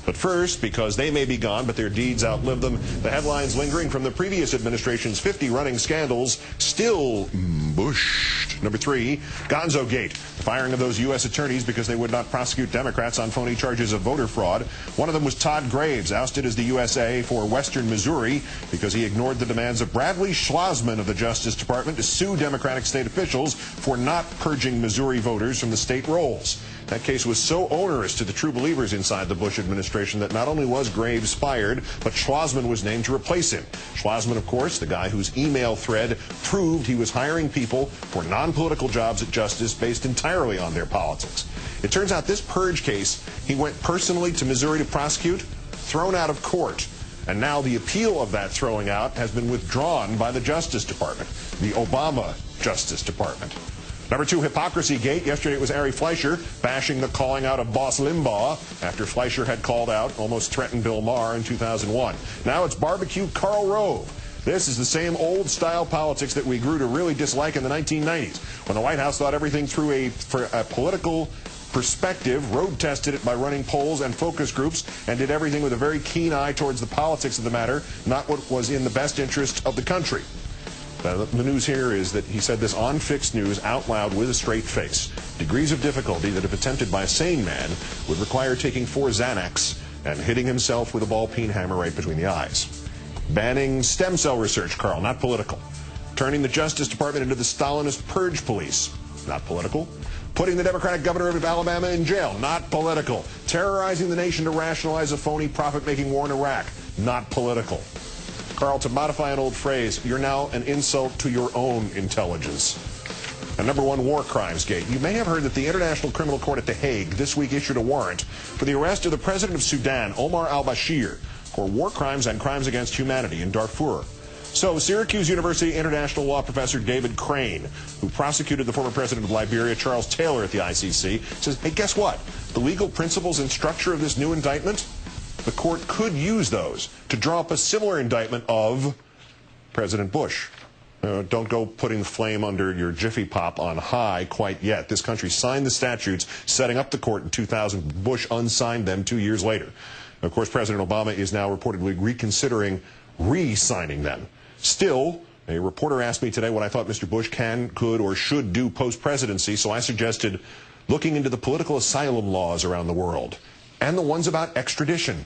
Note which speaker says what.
Speaker 1: But first, because they may be gone, but their deeds outlive them, the headlines lingering from the previous administration's 50 running scandals still bushed. Number 3, Gonzo-Gate, the firing of those U.S. attorneys because they would not prosecute Democrats on phony charges of voter fraud. One of them was Todd Graves, ousted as the USA for Western Missouri because he ignored the demands of Bradley Schlozman of the Justice Department to sue Democratic state officials for not purging Missouri voters from the state rolls. That case was so onerous to the true believers inside the Bush administration that not only was Graves fired, but Schlozman was named to replace him. Schlozman, of course, the guy whose email thread proved he was hiring people for non-political jobs at Justice based entirely on their politics. It turns out this purge case, he went personally to Missouri to prosecute, thrown out of court. And now the appeal of that throwing out has been withdrawn by the Justice Department, the Obama Justice Department. Number 2, Hypocrisy-Gate. Yesterday it was Ari Fleischer bashing the calling out of boss Limbaugh after Fleischer had called out, almost threatened Bill Maher in 2001. Now it's barbecue Karl Rove. This is the same old-style politics that we grew to really dislike in the 1990s, when the White House thought everything through a political perspective, road-tested it by running polls and focus groups, and did everything with a very keen eye towards the politics of the matter, not what was in the best interest of the country. The news here is that he said this on Fixed News out loud with a straight face. Degrees of difficulty that, if attempted by a sane man, would require taking 4 Xanax and hitting himself with a ball-peen hammer right between the eyes. Banning stem cell research, Carl, not political. Turning the Justice Department into the Stalinist purge police, not political. Putting the Democratic governor of Alabama in jail, not political. Terrorizing the nation to rationalize a phony profit-making war in Iraq, not political. Carl, to modify an old phrase, you're now an insult to your own intelligence. And number 1, war crimes gate. You may have heard that the International Criminal Court at The Hague this week issued a warrant for the arrest of the president of Sudan, Omar al-Bashir, for war crimes and crimes against humanity in Darfur. So Syracuse University international law professor David Crane, who prosecuted the former president of Liberia, Charles Taylor, at the ICC, says, hey, guess what? The legal principles and structure of this new indictment, the court could use those to draw up a similar indictment of President Bush. Don't go putting the flame under your Jiffy Pop on high quite yet. This country signed the statutes setting up the court in 2000. Bush unsigned them 2 years later. Of course, President Obama is now reportedly reconsidering re-signing them. Still, a reporter asked me today what I thought Mr. Bush can, could, or should do post-presidency, so I suggested looking into the political asylum laws around the world and the ones about extradition.